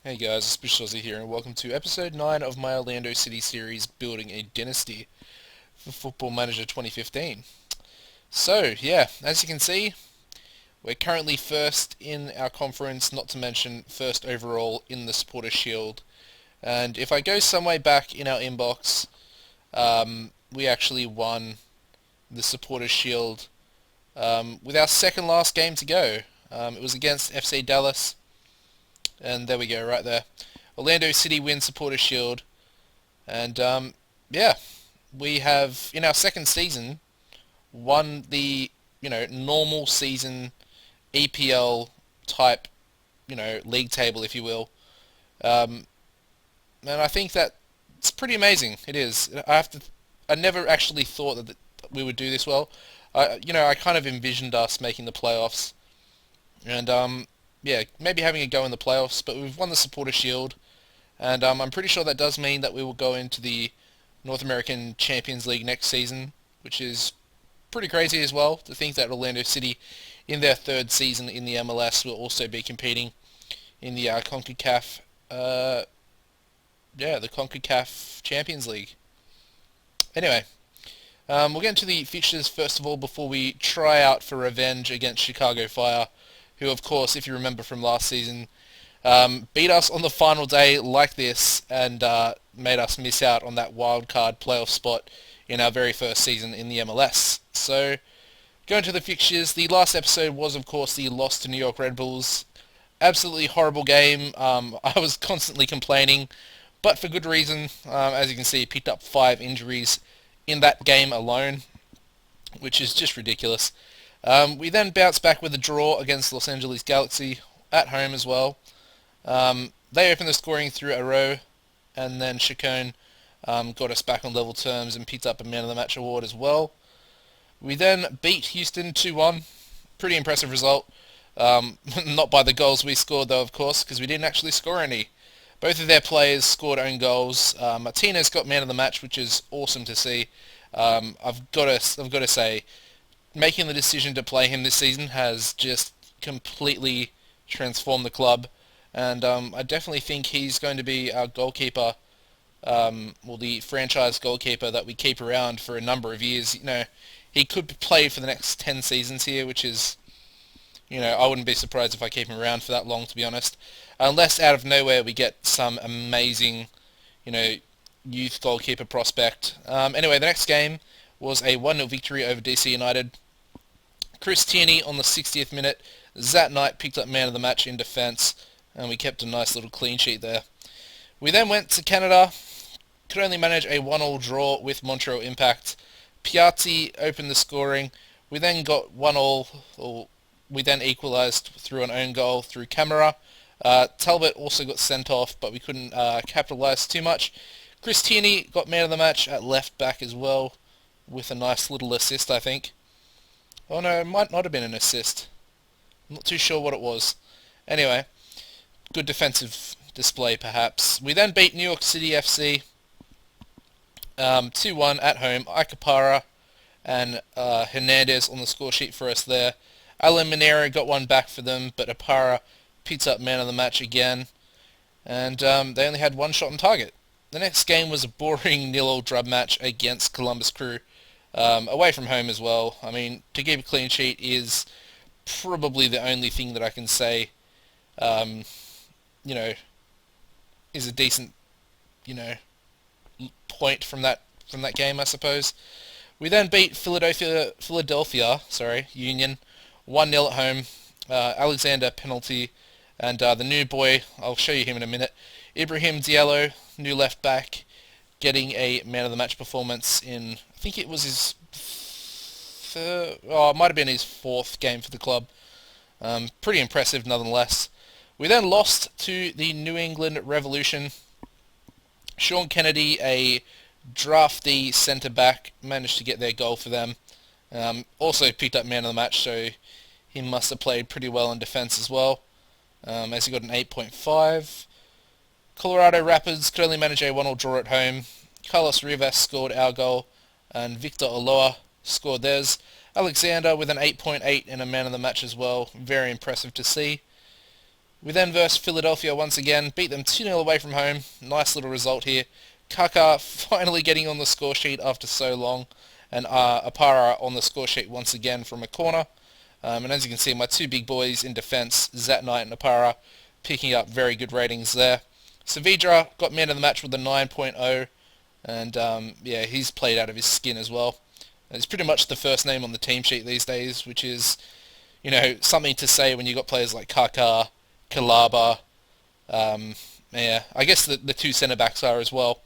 Hey guys, AuspiciousAussie here, and welcome to episode 9 of my Orlando City series, Building a Dynasty for Football Manager 2015. So, yeah, as you can see, we're currently first in our conference, not to mention first overall in the Supporters Shield. And if I go some way back in our inbox, we actually won the Supporters Shield with our second last game to go. It was against FC Dallas. And there we go, right there. Orlando City win Supporters Shield. And yeah, we have, in our second season, won the, normal season EPL type, league table, if you will. Um, and I think that it's pretty amazing. It is. I never actually thought that we would do this well. I kind of envisioned us making the playoffs. And yeah, maybe having a go in the playoffs, but we've won the Supporter Shield, and I'm pretty sure that does mean that we will go into the North American Champions League next season, which is pretty crazy as well, to think that Orlando City, in their third season in the MLS, will also be competing in the CONCACAF, the CONCACAF Champions League. Anyway, we'll get into the fixtures first of all before we try out for revenge against Chicago Fire, who, of course, if you remember from last season, beat us on the final day like this and made us miss out on that wild card playoff spot in our very first season in the MLS. So, going to the fixtures, the last episode was, of course, the loss to New York Red Bulls. Absolutely horrible game. I was constantly complaining, but for good reason. As you can see, picked up 5 injuries in that game alone, which is just ridiculous. We then bounced back with a draw against Los Angeles Galaxy at home as well. They opened the scoring through Aro, and then Chacon got us back on level terms and picked up a Man of the Match award as well. We then beat Houston 2-1. Pretty impressive result. Not by the goals we scored though, of course, because we didn't actually score any. Both of their players scored own goals. Martinez got Man of the Match, which is awesome to see. I've got to say, making the decision to play him this season has just completely transformed the club, and I definitely think he's going to be our goalkeeper, the franchise goalkeeper that we keep around for a number of years. He could play for the next 10 seasons here, which is, I wouldn't be surprised if I keep him around for that long, to be honest, unless out of nowhere we get some amazing, youth goalkeeper prospect. Anyway, the next game was a 1-0 victory over DC United. Chris Tierney on the 60th minute. Zat Knight picked up Man of the Match in defence, and we kept a nice little clean sheet there. We then went to Canada, could only manage a 1-1 draw with Montreal Impact. Piatti opened the scoring. We then got 1-1, or we then equalised through an own goal through Camara. Talbot also got sent off, but we couldn't capitalise too much. Chris Tierney got Man of the Match at left back as well, with a nice little assist, I think. Oh no, it might not have been an assist. I'm not too sure what it was. Anyway, good defensive display perhaps. We then beat New York City FC 2-1 at home. Ikapara and Hernandez on the score sheet for us there. Alan Minero got one back for them, but Apara picked up Man of the Match again. And they only had one shot on target. The next game was a boring 0-0 drub match against Columbus Crew. Away from home as well. I mean, to keep a clean sheet is probably the only thing that I can say, is a decent, point from that game, I suppose. We then beat Philadelphia, Union, 1-0 at home. Alexander penalty, and the new boy, I'll show you him in a minute, Ibrahim Diallo, new left back, getting a Man of the Match performance in, I think it was his it might have been his 4th game for the club. Pretty impressive nonetheless. We then lost to the New England Revolution. Sean Kennedy, a drafty centre-back, managed to get their goal for them. Also picked up Man of the Match, so he must have played pretty well in defence as well, as he got an 8.5. Colorado Rapids could only manage a 1-1 draw at home. Carlos Rivas scored our goal, and Victor Oloa scored theirs. Alexander with an 8.8 and a Man of the Match as well. Very impressive to see. We then versed Philadelphia once again, beat them 2-0 away from home. Nice little result here. Kaka finally getting on the score sheet after so long, and Apara on the score sheet once again from a corner. And as you can see, my two big boys in defence, Zat Knight and Apara, picking up very good ratings there. Savidra got man of the match with a 9.0, and yeah, he's played out of his skin as well. He's pretty much the first name on the team sheet these days, which is, you know, something to say when you've got players like Kaka, Kalaba, yeah, I guess the two centre-backs are as well,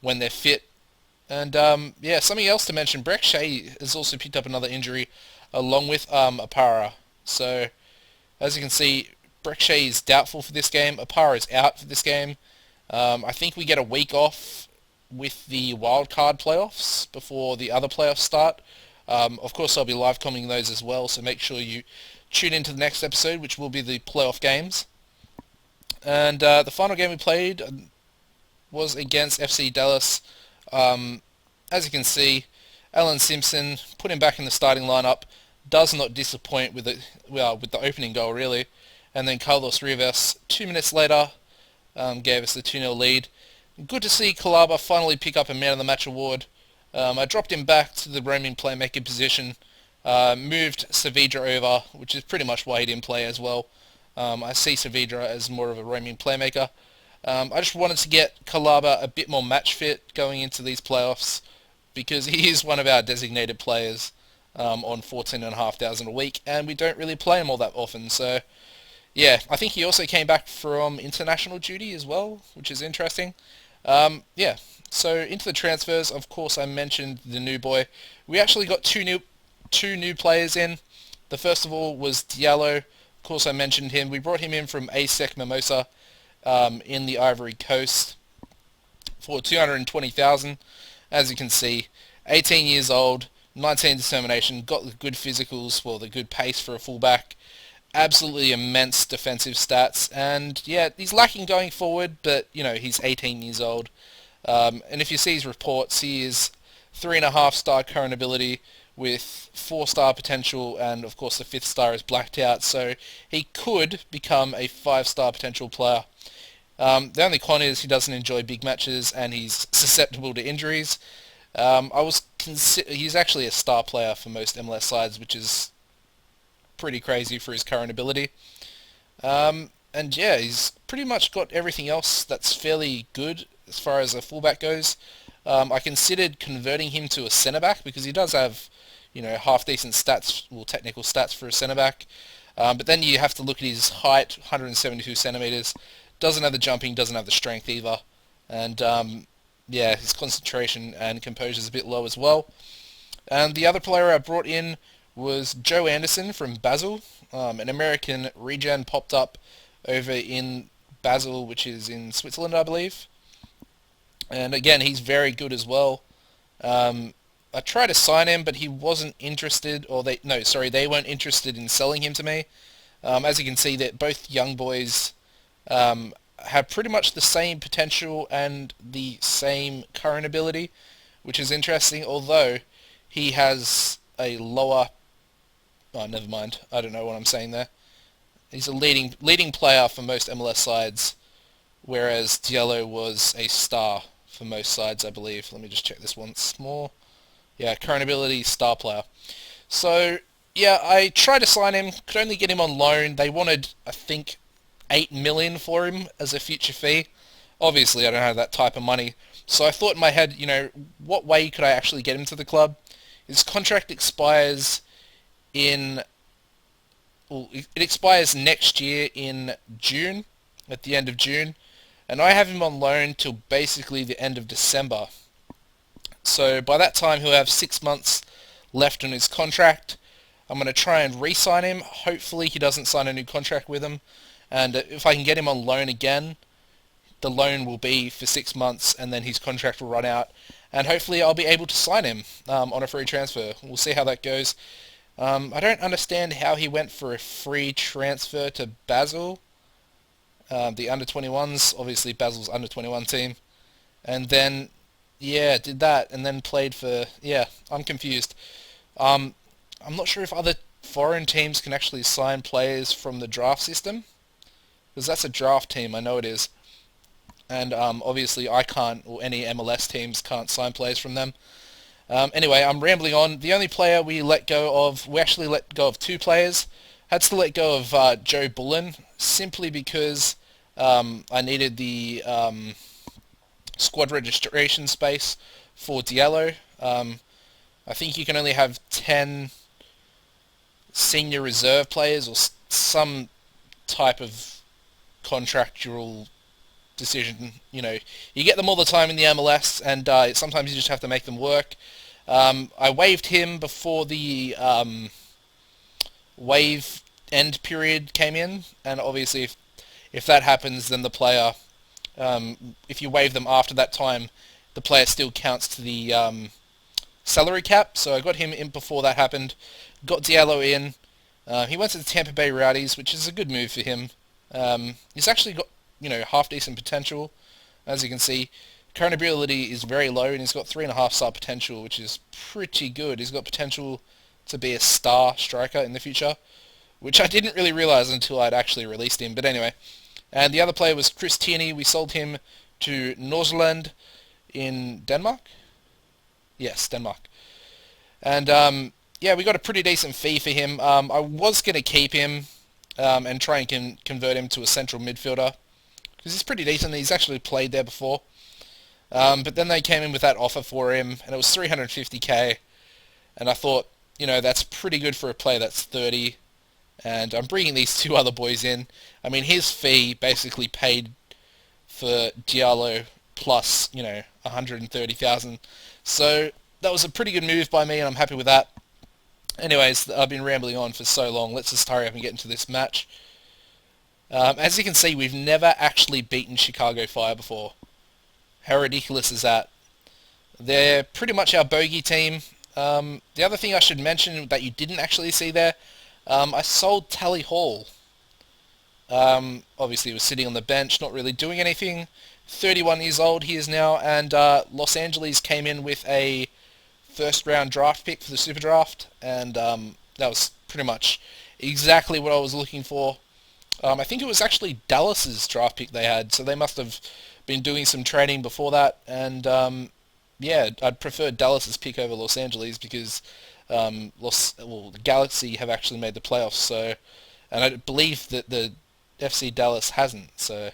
when they're fit. And yeah, something else to mention, Breck Shea has also picked up another injury, along with Apara. So, as you can see, Breck Shea is doubtful for this game, Apara is out for this game. I think we get a week off with the wildcard playoffs before the other playoffs start. Of course, I'll be live commenting those as well, so make sure you tune into the next episode, which will be the playoff games. And the final game we played was against FC Dallas. As you can see, Alan Simpson, put him back in the starting lineup, does not disappoint with the opening goal, really. And then Carlos Rivas, 2 minutes later, gave us the 2-0 lead. Good to see Kalaba finally pick up a Man of the Match award. I dropped him back to the roaming playmaker position, moved Savidra over, which is pretty much why he didn't play as well. I see Savidra as more of a roaming playmaker. I just wanted to get Kalaba a bit more match fit going into these playoffs, because he is one of our designated players on 14,500 a week, and we don't really play him all that often. So yeah, I think he also came back from international duty as well, which is interesting. Yeah, so into the transfers, of course I mentioned the new boy. We actually got two new players in. The first of all was Diallo. Of course I mentioned him. We brought him in from ASEC Mimosa in the Ivory Coast for 220,000. As you can see, 18 years old, 19 determination, got the good physicals, well, the good pace for a fullback, absolutely immense defensive stats, and yeah, he's lacking going forward, but you know, he's 18 years old. And if you see his reports, he is 3.5-star current ability with 4-star potential, and of course the 5th star is blacked out, so he could become a 5-star potential player. The only con is he doesn't enjoy big matches and he's susceptible to injuries. He's actually a star player for most MLS sides, which is pretty crazy for his current ability. And yeah, he's pretty much got everything else that's fairly good as far as a fullback goes. I considered converting him to a centre-back because he does have, you know, half-decent stats, well, technical stats for a centre-back. But then you have to look at his height, 172 centimetres. Doesn't have the jumping, doesn't have the strength either. And yeah, his concentration and composure is a bit low as well. And the other player I brought in was Joe Anderson from Basel. An American regen popped up over in Basel, which is in Switzerland, I believe. And again, he's very good as well. I tried to sign him, but he wasn't interested, or they weren't interested in selling him to me. As you can see, that both young boys have pretty much the same potential and the same current ability, which is interesting, although he has a lower... Oh, never mind. I don't know what I'm saying there. He's a leading player for most MLS sides, whereas Diallo was a star for most sides, I believe. Let me just check this once more. Yeah, current ability, star player. So, yeah, I tried to sign him, could only get him on loan. They wanted, I think, 8 million for him as a future fee. Obviously, I don't have that type of money. So I thought in my head, you know, what way could I actually get him to the club? His contract expires in... Well, it expires next year in June, at the end of June. And I have him on loan till basically the end of December. So by that time, he'll have 6 months left on his contract. I'm going to try and re-sign him. Hopefully he doesn't sign a new contract with him. And if I can get him on loan again, the loan will be for 6 months and then his contract will run out. And hopefully I'll be able to sign him on a free transfer. We'll see how that goes. I don't understand how he went for a free transfer to Basel. The under-21s, obviously Basel's under-21 team. And then, yeah, did that and then played for... Yeah, I'm confused. I'm not sure if other foreign teams can actually sign players from the draft system. because that's a draft team. I know it is. And obviously I can't, or any MLS teams can't sign players from them. Anyway, I'm rambling on. The only player we actually let go of two players. Had to let go of Joe Bullen simply because I needed the squad registration space for Diallo. I think you can only have 10 senior reserve players or some type of contractual decision. You get them all the time in the MLS, and sometimes you just have to make them work. I waived him before the waive end period came in, and obviously if that happens, then the player, if you waive them after that time, the player still counts to the salary cap. So I got him in before that happened. Got Diallo in. He went to the Tampa Bay Rowdies, which is a good move for him. He's actually got half decent potential, as you can see. Current ability is very low, and he's got 3.5 star potential, which is pretty good. He's got potential to be a star striker in the future, which I didn't really realize until I'd actually released him. But anyway, and the other player was Chris Tierney. We sold him to Nordsjælland in Denmark. Yes, Denmark. And yeah, we got a pretty decent fee for him. I was going to keep him and try and convert him to a central midfielder, because he's pretty decent. He's actually played there before. But then they came in with that offer for him, and it was 350k. And I thought, that's pretty good for a player that's 30. And I'm bringing these two other boys in. I mean, his fee basically paid for Diallo plus, 130,000. So that was a pretty good move by me, and I'm happy with that. Anyways, I've been rambling on for so long. Let's just hurry up and get into this match. As you can see, we've never actually beaten Chicago Fire before. How ridiculous is that? They're pretty much our bogey team. The other thing I should mention that you didn't actually see there, I sold Tally Hall. Obviously he was sitting on the bench, not really doing anything. 31 years old he is now, and Los Angeles came in with a first round draft pick for the Super Draft, and that was pretty much exactly what I was looking for. I think it was actually Dallas's draft pick they had, so they must have been doing some training before that, and yeah, I'd prefer Dallas's pick over Los Angeles because the Galaxy have actually made the playoffs, so, and I believe that the FC Dallas hasn't, so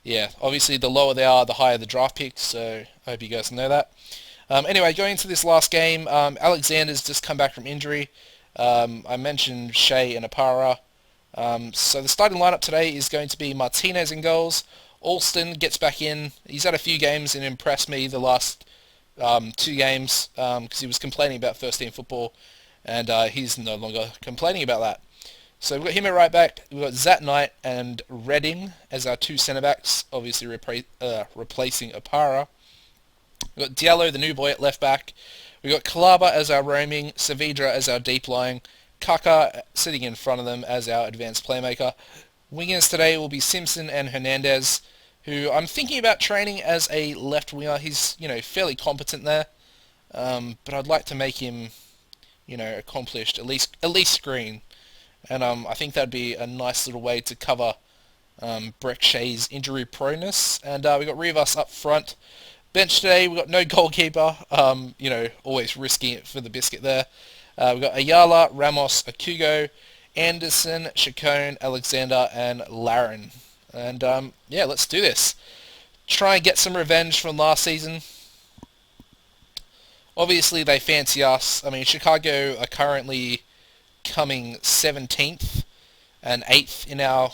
yeah, obviously the lower they are, the higher the draft picks, so I hope you guys know that. Anyway, going into this last game, Alexander's just come back from injury. I mentioned Shea and Apara. So the starting lineup today is going to be Martinez in goals. Alston gets back in. He's had a few games and impressed me the last 2 games because he was complaining about first team football, and he's no longer complaining about that. So we've got him at right back. We've got Zat Knight and Redding as our 2 centre backs, obviously replacing Apara. We've got Diallo, the new boy, at left back. We've got Kalaba as our roaming, Saavedra as our deep lying, Kaka sitting in front of them as our advanced playmaker. Wingers today will be Simpson and Hernandez, who I'm thinking about training as a left winger. He's, fairly competent there, but I'd like to make him, accomplished, at least screen. And I think that'd be a nice little way to cover Breck Shea's injury proneness. And we got Rivas up front. Bench today, we've got no goalkeeper, always risking it for the biscuit there. We've got Ayala, Ramos, Akugo, Anderson, Chacon, Alexander, and Laren. And yeah, let's do this. Try and get some revenge from last season. Obviously, they fancy us. I mean, Chicago are currently coming 17th and 8th in our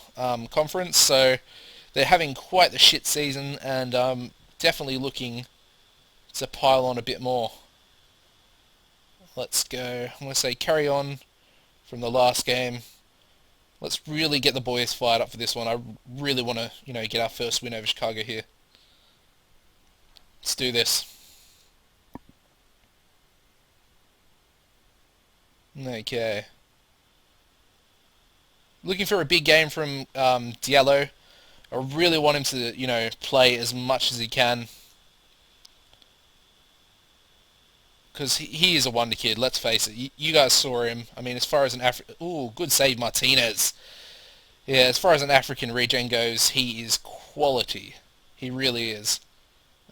conference, so they're having quite the shit season, and definitely looking to pile on a bit more. Let's go. I'm going to say carry on from the last game. Let's really get the boys fired up for this one. I really want to, get our first win over Chicago here. Let's do this. Okay. Looking for a big game from Diallo. I really want him to, play as much as he can. Because he is a wonder kid, let's face it. You guys saw him. I mean, as far as an Ooh, good save, Martinez. Yeah, as far as an African regen goes, he is quality. He really is.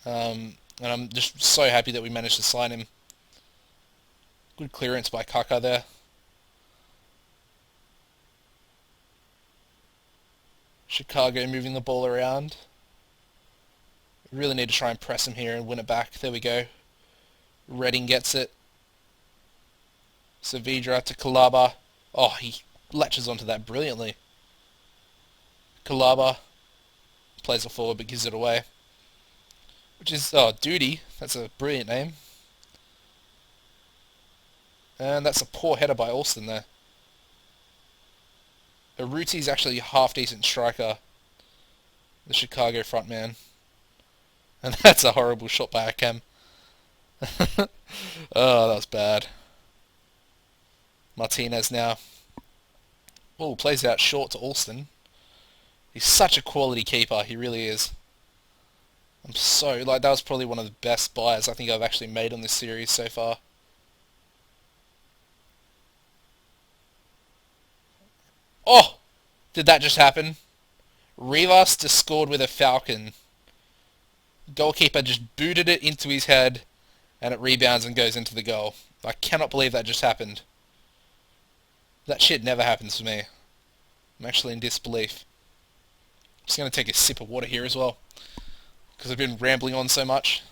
And I'm just so happy that we managed to sign him. Good clearance by Kaka there. Chicago moving the ball around. We really need to try and press him here and win it back. There we go. Redding gets it. Saavedra to Kalaba. Oh, he latches onto that brilliantly. Kalaba plays it forward but gives it away. Which is, oh, Duty. That's a brilliant name. And that's a poor header by Alston there. Aruti's actually a half-decent striker. The Chicago front man. And that's a horrible shot by Akam. Oh, that was bad. Martinez now. Oh, plays out short to Alston. He's such a quality keeper, he really is. That was probably one of the best buys I think I've actually made on this series so far. Oh! Did that just happen? Rivas just scored with a falcon. Goalkeeper just booted it into his head, and it rebounds and goes into the goal. I cannot believe that just happened. That shit never happens to me. I'm actually in disbelief. Just going to take a sip of water here as well, because I've been rambling on so much.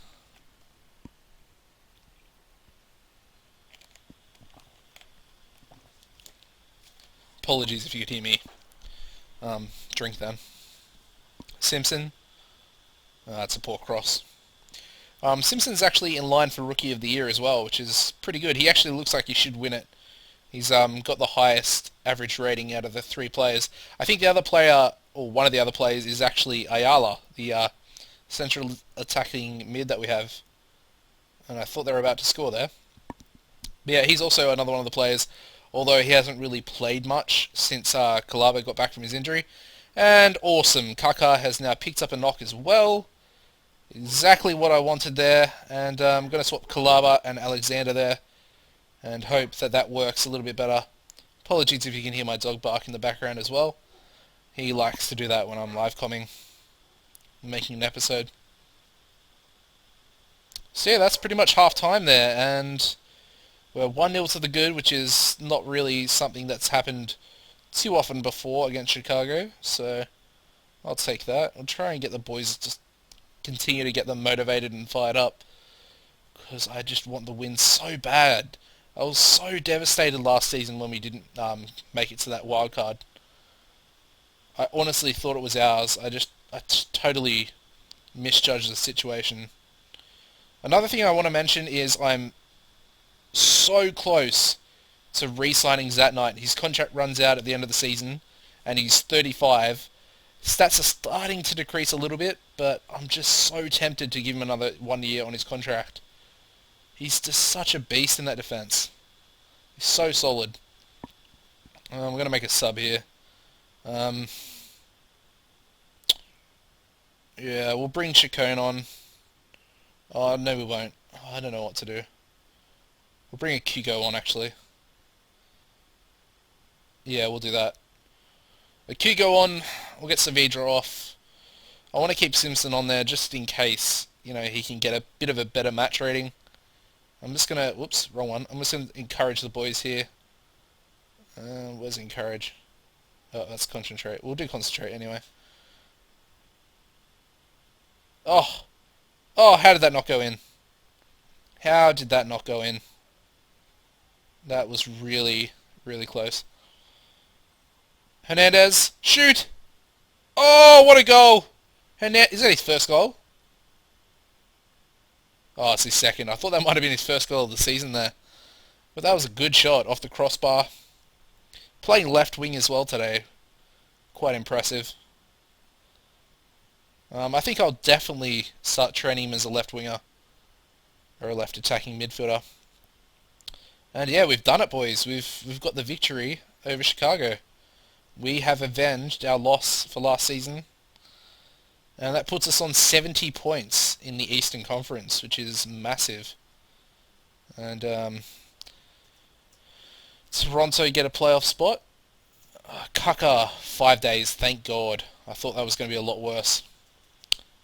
Apologies if you could hear me drink them. Simpson. That's a poor cross. Simpson's actually in line for Rookie of the Year as well, which is pretty good. He actually looks like he should win it. He's got the highest average rating out of the three players. I think the other player, or one of the other players, is actually Ayala, the central attacking mid that we have. And I thought they were about to score there. But yeah, he's also another one of the players, although he hasn't really played much since Kalaba got back from his injury. And awesome, Kaka has now picked up a knock as well. Exactly what I wanted there. And I'm going to swap Kalaba and Alexander there, and hope that that works a little bit better. Apologies if you can hear my dog bark in the background as well. He likes to do that when I'm live comming, making an episode. So yeah, that's pretty much half time there, and we're 1-0 to the good, which is not really something that's happened too often before against Chicago, so I'll take that. I'll try and get the boys to continue to get them motivated and fired up, because I just want the win so bad. I was so devastated last season when we didn't make it to that wild card. I honestly thought it was ours. I totally misjudged the situation. Another thing I want to mention is I'm so close to re-signing Zat Knight. His contract runs out at the end of the season, and he's 35. Stats are starting to decrease a little bit, but I'm just so tempted to give him another 1 year on his contract. He's just such a beast in that defense. He's so solid. We're going to make a sub here. Yeah, we'll bring Chacon on. Oh, no we won't. Oh, I don't know what to do. We'll bring a Kugo on, actually. Yeah, we'll do that. A Kugo on, we'll get Saavedra off. I want to keep Simpson on there just in case, he can get a bit of a better match rating. I'm just going to... Whoops, wrong one. I'm just going to encourage the boys here. Where's encourage? Oh, that's concentrate. We'll do concentrate anyway. Oh! Oh, how did that not go in? How did that not go in? That was really, really close. Hernandez, shoot! Oh, what a goal! Is that his first goal? Oh, it's his second. I thought that might have been his first goal of the season there. But that was a good shot off the crossbar. Playing left wing as well today. Quite impressive. I think I'll definitely start training him as a left winger. Or a left attacking midfielder. And yeah, we've done it, boys. We've got the victory over Chicago. We have avenged our loss for last season. And that puts us on 70 points in the Eastern Conference, which is massive. And Toronto get a playoff spot. Kaka, 5 days, thank God. I thought that was going to be a lot worse.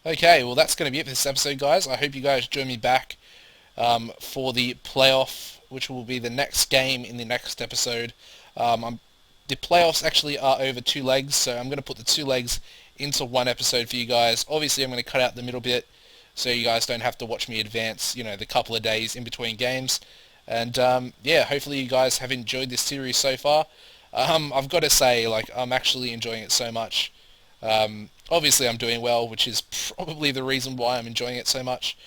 Okay, well that's going to be it for this episode, guys. I hope you guys join me back for the playoff, which will be the next game in the next episode. The playoffs actually are over 2 legs, so I'm going to put the 2 legs into one episode for you guys. Obviously, I'm going to cut out the middle bit so you guys don't have to watch me advance, the couple of days in between games. And yeah, hopefully you guys have enjoyed this series so far. I've got to say, like, I'm actually enjoying it so much. Obviously, I'm doing well, which is probably the reason why I'm enjoying it so much.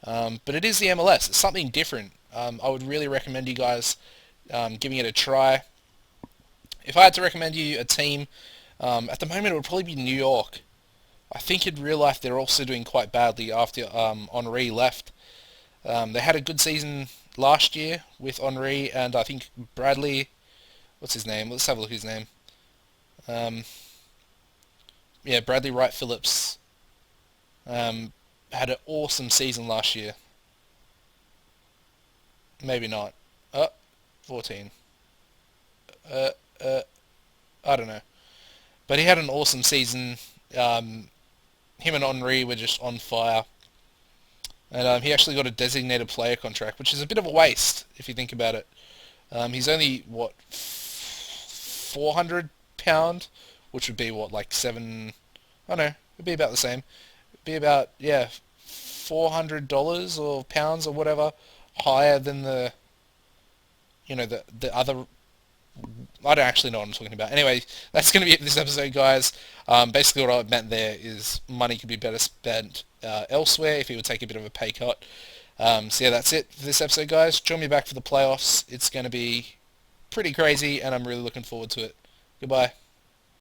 But it is the MLS. It's something different. I would really recommend you guys giving it a try. If I had to recommend you a team, at the moment it would probably be New York. I think in real life they're also doing quite badly after Henri left. They had a good season last year with Henri and I think Bradley. What's his name? Let's have a look at his name. Um, yeah, Bradley Wright Phillips had an awesome season last year. Maybe not. 14. Uh, uh, I don't know. But he had an awesome season. Him and Henri were just on fire. And he actually got a designated player contract, which is a bit of a waste if you think about it. He's only, what, £400, which would be, what, like seven... I don't know, it'd be about the same. It'd be about, yeah, $400 or pounds or whatever, higher than the other... I don't actually know what I'm talking about. Anyway, that's going to be it for this episode, guys. Basically, what I meant there is money could be better spent elsewhere if he would take a bit of a pay cut. So yeah, that's it for this episode, guys. Join me back for the playoffs. It's going to be pretty crazy, and I'm really looking forward to it. Goodbye.